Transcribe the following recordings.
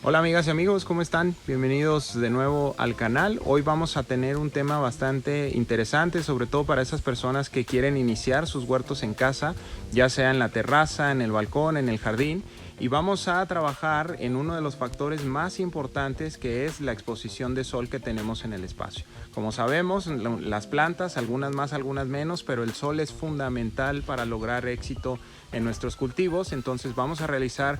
Hola amigas y amigos, ¿cómo están? Bienvenidos de nuevo al canal. Hoy vamos a tener un tema bastante interesante, sobre todo para esas personas que quieren iniciar sus huertos en casa, ya sea en la terraza, en el balcón, en el jardín. Y vamos a trabajar en uno de los factores más importantes, que es la exposición de sol que tenemos en el espacio. Como sabemos, las plantas, algunas más, algunas menos, pero el sol es fundamental para lograr éxito en nuestros cultivos. Entonces vamos a realizar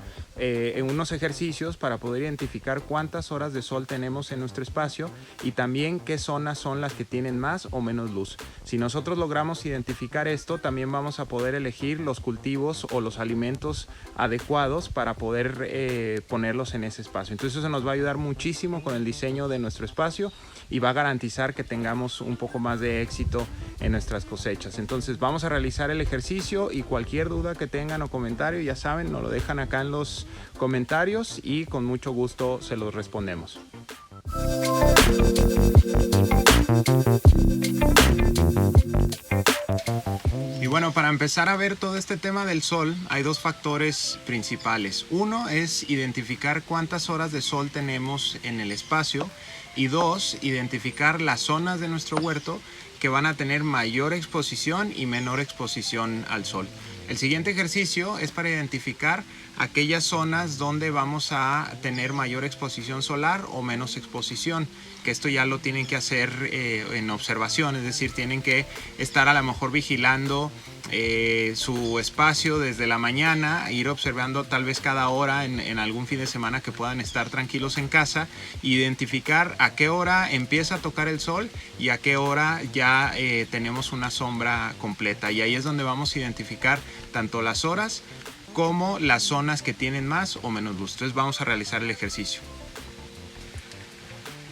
unos ejercicios para poder identificar cuántas horas de sol tenemos en nuestro espacio y también qué zonas son las que tienen más o menos luz. Si nosotros logramos identificar esto, también vamos a poder elegir los cultivos o los alimentos adecuados para poder ponerlos en ese espacio. Entonces eso nos va a ayudar muchísimo con el diseño de nuestro espacio y va a garantizar que tengamos un poco más de éxito en nuestras cosechas. Entonces vamos a realizar el ejercicio y cualquier duda que tengan o comentario, ya saben, nos lo dejan acá en los comentarios y con mucho gusto se los respondemos. Y bueno, para empezar a ver todo este tema del sol, hay dos factores principales. Uno es identificar cuántas horas de sol tenemos en el espacio y dos, identificar las zonas de nuestro huerto que van a tener mayor exposición y menor exposición al sol. El siguiente ejercicio es para identificar aquellas zonas donde vamos a tener mayor exposición solar o menos exposición, que esto ya lo tienen que hacer en observación, es decir, tienen que estar a lo mejor vigilando su espacio desde la mañana, ir observando tal vez cada hora en algún fin de semana que puedan estar tranquilos en casa, identificar a qué hora empieza a tocar el sol y a qué hora ya tenemos una sombra completa, y ahí es donde vamos a identificar tanto las horas como las zonas que tienen más o menos luz. Entonces vamos a realizar el ejercicio.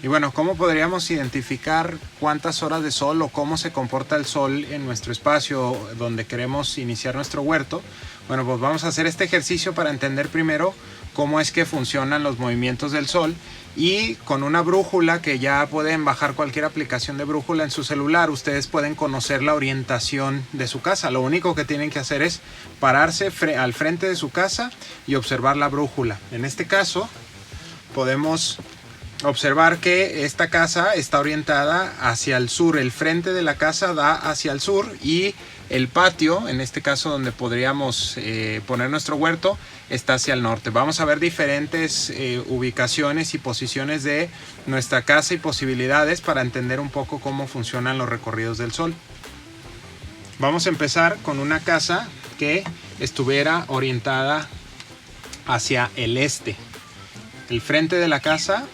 Y bueno, ¿cómo podríamos identificar cuántas horas de sol o cómo se comporta el sol en nuestro espacio donde queremos iniciar nuestro huerto? Bueno, pues vamos a hacer este ejercicio para entender primero cómo es que funcionan los movimientos del sol, y con una brújula, que ya pueden bajar cualquier aplicación de brújula en su celular, ustedes pueden conocer la orientación de su casa. Lo único que tienen que hacer es pararse al frente de su casa y observar la brújula. En este caso podemos observar que esta casa está orientada hacia el sur, el frente de la casa da hacia el sur y el patio, en este caso donde podríamos poner nuestro huerto, está hacia el norte. Vamos a ver diferentes ubicaciones y posiciones de nuestra casa y posibilidades para entender un poco cómo funcionan los recorridos del sol. Vamos a empezar con una casa que estuviera orientada hacia el este. El frente de la casa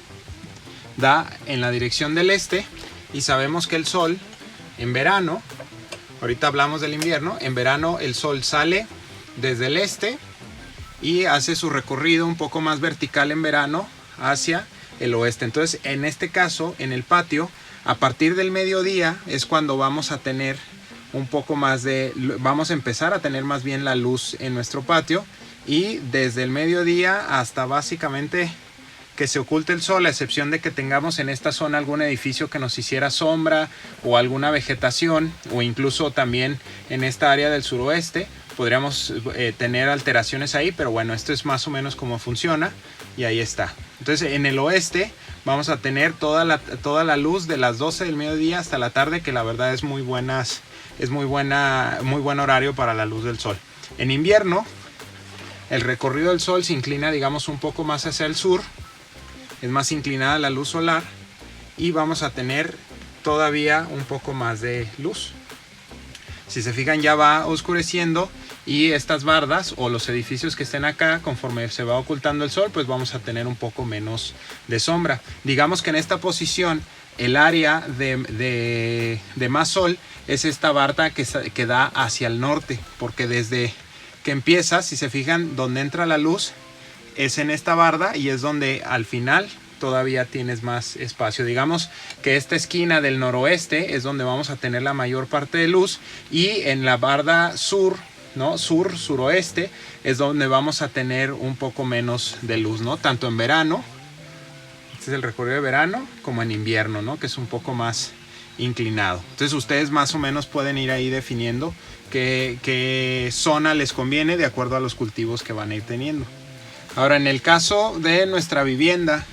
da en la dirección del este y sabemos que el sol en verano, ahorita hablamos del invierno, en verano el sol sale desde el este y hace su recorrido un poco más vertical en verano hacia el oeste. Entonces en este caso, en el patio, a partir del mediodía es cuando vamos a tener un poco más de, vamos a empezar a tener más bien la luz en nuestro patio, y desde el mediodía hasta básicamente que se oculte el sol, a excepción de que tengamos en esta zona algún edificio que nos hiciera sombra o alguna vegetación, o incluso también en esta área del suroeste podríamos tener alteraciones ahí, pero bueno, esto es más o menos cómo funciona y ahí está. Entonces en el oeste vamos a tener toda la luz de las 12 del mediodía hasta la tarde, que la verdad es muy buen horario para la luz del sol. En invierno el recorrido del sol se inclina, digamos, un poco más hacia el sur, es más inclinada la luz solar y vamos a tener todavía un poco más de luz. Si se fijan, ya va oscureciendo y estas bardas o los edificios que estén acá, conforme se va ocultando el sol, pues vamos a tener un poco menos de sombra. Digamos que en esta posición el área de más sol es esta barda que da hacia el norte, porque desde que empieza, si se fijan, donde entra la luz es en esta barda y es donde al final todavía tienes más espacio. Digamos que esta esquina del noroeste es donde vamos a tener la mayor parte de luz, y en la barda sur, ¿no? Suroeste es donde vamos a tener un poco menos de luz, ¿no? Tanto en verano, este es el recorrido de verano, como en invierno, ¿no? Que es un poco más inclinado. Entonces ustedes más o menos pueden ir ahí definiendo qué zona les conviene de acuerdo a los cultivos que van a ir teniendo. Ahora, en el caso de nuestra vivienda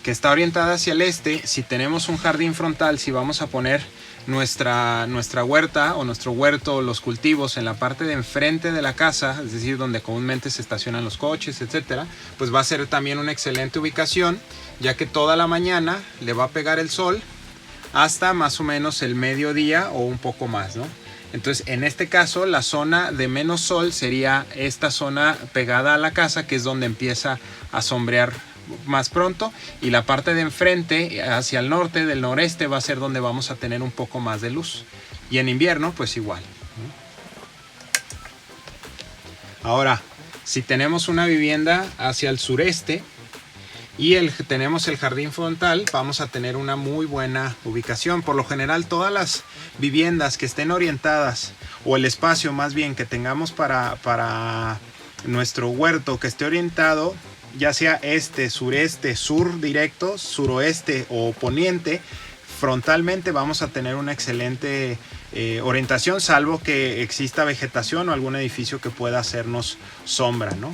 que está orientada hacia el este, si tenemos un jardín frontal, si vamos a poner nuestra huerta o nuestro huerto, los cultivos en la parte de enfrente de la casa, es decir, donde comúnmente se estacionan los coches, etcétera, pues va a ser también una excelente ubicación, ya que toda la mañana le va a pegar el sol hasta más o menos el mediodía o un poco más, ¿no? Entonces, en este caso, la zona de menos sol sería esta zona pegada a la casa, que es donde empieza a sombrear más pronto, y la parte de enfrente hacia el norte, del noreste, va a ser donde vamos a tener un poco más de luz. Y en invierno pues igual. Ahora, si tenemos una vivienda hacia el sureste y tenemos el jardín frontal, vamos a tener una muy buena ubicación. Por lo general, todas las viviendas que estén orientadas, o el espacio más bien que tengamos para nuestro huerto, que esté orientado ya sea este, sureste, sur directo, suroeste o poniente, frontalmente vamos a tener una excelente orientación, salvo que exista vegetación o algún edificio que pueda hacernos sombra, ¿no?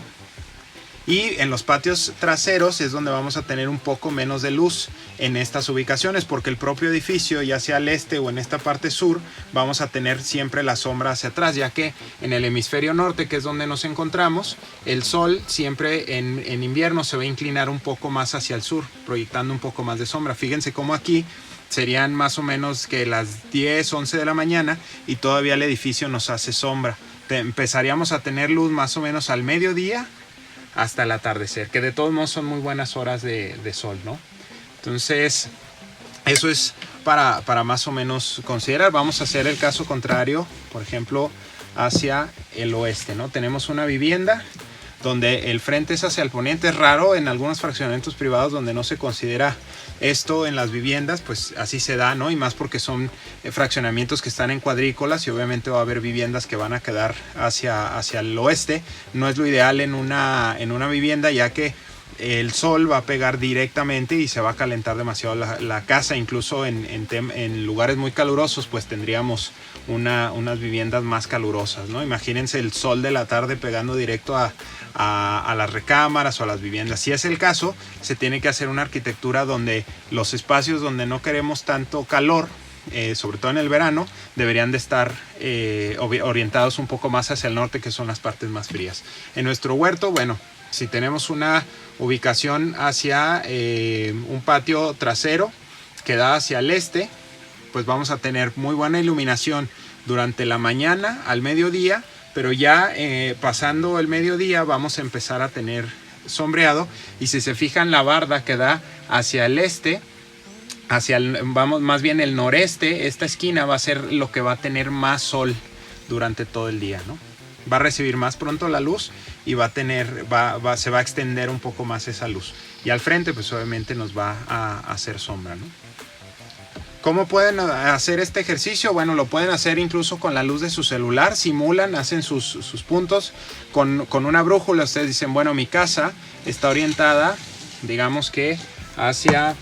Y en los patios traseros es donde vamos a tener un poco menos de luz en estas ubicaciones, porque el propio edificio, ya sea al este o en esta parte sur, vamos a tener siempre la sombra hacia atrás, ya que en el hemisferio norte, que es donde nos encontramos, el sol siempre en invierno se va a inclinar un poco más hacia el sur, proyectando un poco más de sombra. Fíjense cómo aquí serían más o menos que las 10, 11 de la mañana y todavía el edificio nos hace sombra. Empezaríamos a tener luz más o menos al mediodía hasta el atardecer, que de todos modos son muy buenas horas de sol, ¿no? Entonces, eso es para más o menos considerar. Vamos a hacer el caso contrario, por ejemplo, hacia el oeste, ¿no? Tenemos una vivienda donde el frente es hacia el poniente. Es raro en algunos fraccionamientos privados donde no se considera esto en las viviendas, pues así se da, ¿no? Y más porque son fraccionamientos que están en cuadrículas y obviamente va a haber viviendas que van a quedar hacia el oeste. No es lo ideal en una vivienda, ya que el sol va a pegar directamente y se va a calentar demasiado la casa. Incluso en lugares muy calurosos pues tendríamos unas viviendas más calurosas, ¿no? Imagínense el sol de la tarde pegando directo a las recámaras o a las viviendas. Si es el caso, se tiene que hacer una arquitectura donde los espacios donde no queremos tanto calor, sobre todo en el verano, deberían de estar orientados un poco más hacia el norte, que son las partes más frías. En nuestro huerto, bueno, si tenemos una ubicación hacia un patio trasero que da hacia el este, pues vamos a tener muy buena iluminación durante la mañana al mediodía, pero ya pasando el mediodía vamos a empezar a tener sombreado. Y si se fijan, la barda que da hacia el este, vamos más bien el noreste, esta esquina va a ser lo que va a tener más sol durante todo el día, ¿no? Va a recibir más pronto la luz y se va a extender un poco más esa luz. Y al frente pues obviamente nos va a hacer sombra, ¿no? ¿Cómo pueden hacer este ejercicio? Bueno, lo pueden hacer incluso con la luz de su celular. Simulan, hacen sus puntos con una brújula. Ustedes dicen, bueno, mi casa está orientada, digamos que hacia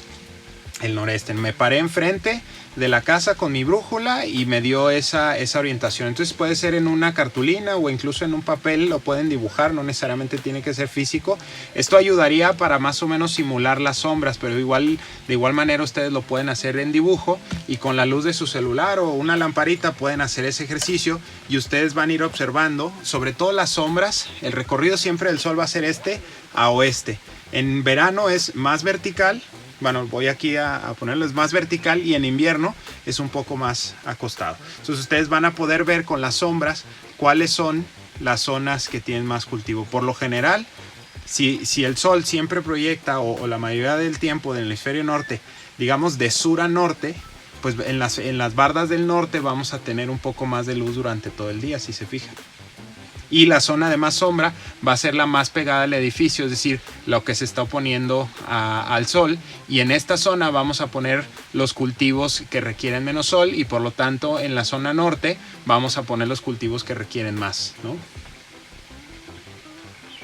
el noreste. Me paré enfrente de la casa con mi brújula y me dio esa orientación. Entonces puede ser en una cartulina o incluso en un papel, lo pueden dibujar, no necesariamente tiene que ser físico. Esto ayudaría para más o menos simular las sombras, pero de igual manera ustedes lo pueden hacer en dibujo, y con la luz de su celular o una lamparita pueden hacer ese ejercicio y ustedes van a ir observando, sobre todo las sombras. El recorrido siempre del sol va a ser este a oeste. En verano es más vertical. Bueno, voy aquí a ponerlo, es más vertical, y en invierno es un poco más acostado. Entonces ustedes van a poder ver con las sombras cuáles son las zonas que tienen más cultivo. Por lo general, si el sol siempre proyecta, o la mayoría del tiempo del hemisferio norte, digamos de sur a norte, pues en las bardas del norte vamos a tener un poco más de luz durante todo el día, si se fijan. Y la zona de más sombra va a ser la más pegada al edificio, es decir, lo que se está oponiendo al sol. Y en esta zona vamos a poner los cultivos que requieren menos sol, y por lo tanto en la zona norte vamos a poner los cultivos que requieren más, ¿no?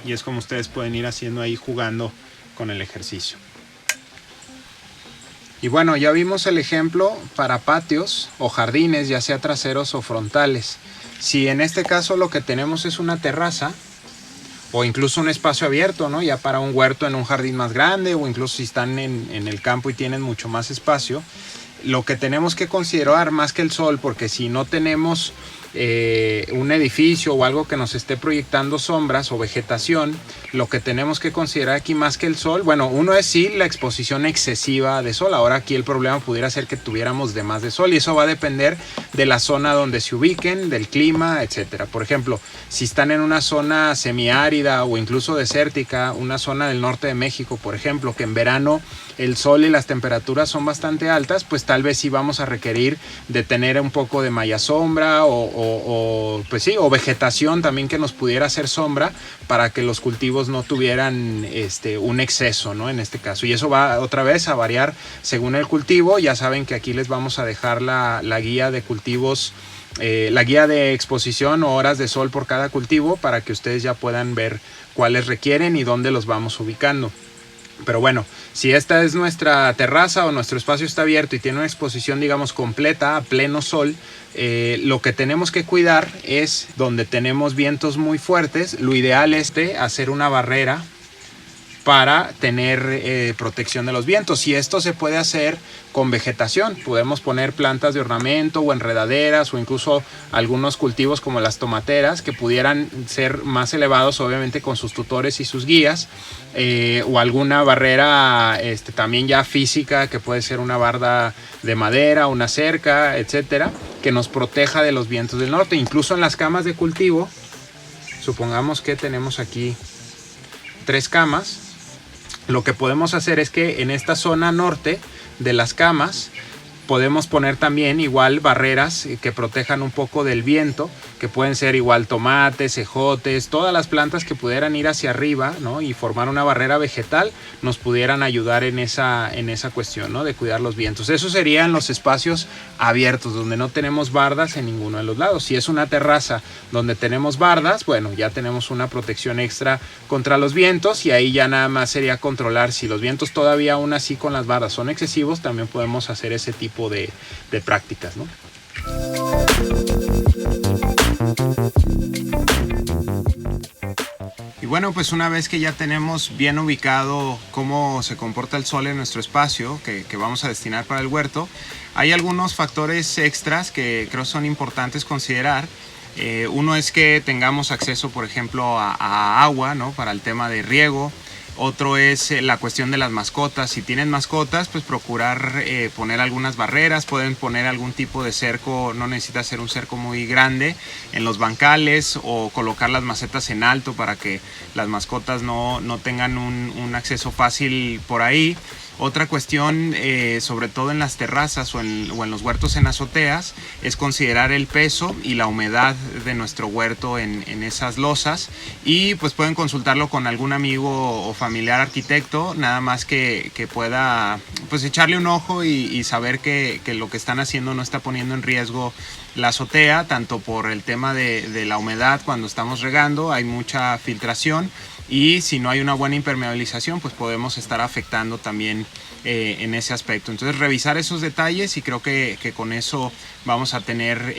Y es como ustedes pueden ir haciendo ahí, jugando con el ejercicio. Y bueno, ya vimos el ejemplo para patios o jardines, ya sea traseros o frontales. Si en este caso lo que tenemos es una terraza o incluso un espacio abierto, ¿no? Ya para un huerto en un jardín más grande, o incluso si están en el campo y tienen mucho más espacio. Lo que tenemos que considerar más que el sol, porque si no tenemos un edificio o algo que nos esté proyectando sombras o vegetación, lo que tenemos que considerar aquí más que el sol, bueno, uno es sí la exposición excesiva de sol. Ahora aquí el problema pudiera ser que tuviéramos de más de sol, y eso va a depender de la zona donde se ubiquen, del clima, etcétera. Por ejemplo, si están en una zona semiárida o incluso desértica, una zona del norte de México, por ejemplo, que en verano el sol y las temperaturas son bastante altas, pues tal vez sí vamos a requerir de tener un poco de malla sombra pues sí, o vegetación también que nos pudiera hacer sombra para que los cultivos no tuvieran un exceso, ¿no? En este caso. Y eso va otra vez a variar según el cultivo. Ya saben que aquí les vamos a dejar la guía de cultivos, la guía de exposición o horas de sol por cada cultivo, para que ustedes ya puedan ver cuáles requieren y dónde los vamos ubicando. Pero bueno, si esta es nuestra terraza o nuestro espacio está abierto y tiene una exposición, digamos, completa a pleno sol, lo que tenemos que cuidar es donde tenemos vientos muy fuertes. Lo ideal es hacer una barrera para tener protección de los vientos, y esto se puede hacer con vegetación. Podemos poner plantas de ornamento o enredaderas, o incluso algunos cultivos como las tomateras que pudieran ser más elevados, obviamente con sus tutores y sus guías, o alguna barrera también ya física, que puede ser una barda de madera, una cerca, etcétera, que nos proteja de los vientos del norte. Incluso en las camas de cultivo, supongamos que tenemos aquí 3 camas. Lo que podemos hacer es que en esta zona norte de las camas podemos poner también igual barreras que protejan un poco del viento, que pueden ser igual tomates, ejotes, todas las plantas que pudieran ir hacia arriba, ¿no? Y formar una barrera vegetal, nos pudieran ayudar en esa cuestión, ¿no? De cuidar los vientos. Eso serían los espacios abiertos, donde no tenemos bardas en ninguno de los lados. Si es una terraza donde tenemos bardas, bueno, ya tenemos una protección extra contra los vientos, y ahí ya nada más sería controlar si los vientos todavía aún así con las bardas son excesivos. También podemos hacer ese tipo de prácticas, ¿no? Y bueno, pues una vez que ya tenemos bien ubicado cómo se comporta el sol en nuestro espacio que vamos a destinar para el huerto, hay algunos factores extras que creo son importantes considerar. Uno es que tengamos acceso, por ejemplo, a agua, ¿no? Para el tema de riego. Otro es la cuestión de las mascotas. Si tienen mascotas, pues procurar poner algunas barreras. Pueden poner algún tipo de cerco, no necesita ser un cerco muy grande, en los bancales, o colocar las macetas en alto para que las mascotas no tengan un acceso fácil por ahí. Otra cuestión, sobre todo en las terrazas o en los huertos en azoteas, es considerar el peso y la humedad de nuestro huerto en esas losas, y pues pueden consultarlo con algún amigo o familiar arquitecto, nada más que pueda pues echarle un ojo y saber que lo que están haciendo no está poniendo en riesgo la azotea, tanto por el tema de la humedad cuando estamos regando. Hay mucha filtración, y si no hay una buena impermeabilización, pues podemos estar afectando también en ese aspecto. Entonces revisar esos detalles, y creo que con eso vamos a tener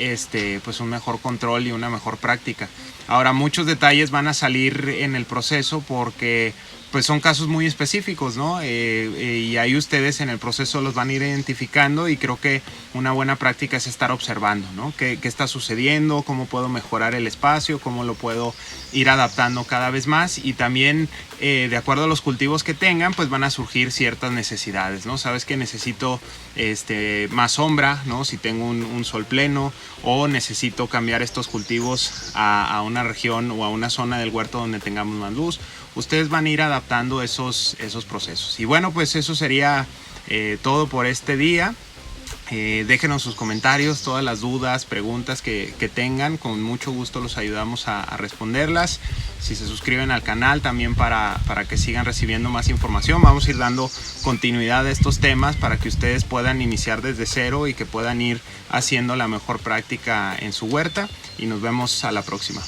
pues un mejor control y una mejor práctica. Ahora, muchos detalles van a salir en el proceso porque pues son casos muy específicos, ¿no? Y ahí ustedes en el proceso los van a ir identificando, y creo que una buena práctica es estar observando, ¿no? ¿Qué está sucediendo? ¿Cómo puedo mejorar el espacio? ¿Cómo lo puedo ir adaptando cada vez más? Y también, de acuerdo a los cultivos que tengan, pues van a surgir ciertas necesidades, ¿no? Sabes que necesito más sombra, ¿no? Si tengo un sol pleno, o necesito cambiar estos cultivos a una región o a una zona del huerto donde tengamos más luz. Ustedes van a ir adaptando esos procesos. Y bueno, pues eso sería todo por este día. Déjenos sus comentarios, todas las dudas, preguntas que tengan. Con mucho gusto los ayudamos a responderlas. Si se suscriben al canal también para que sigan recibiendo más información. Vamos a ir dando continuidad a estos temas para que ustedes puedan iniciar desde cero y que puedan ir haciendo la mejor práctica en su huerta. Y nos vemos a la próxima.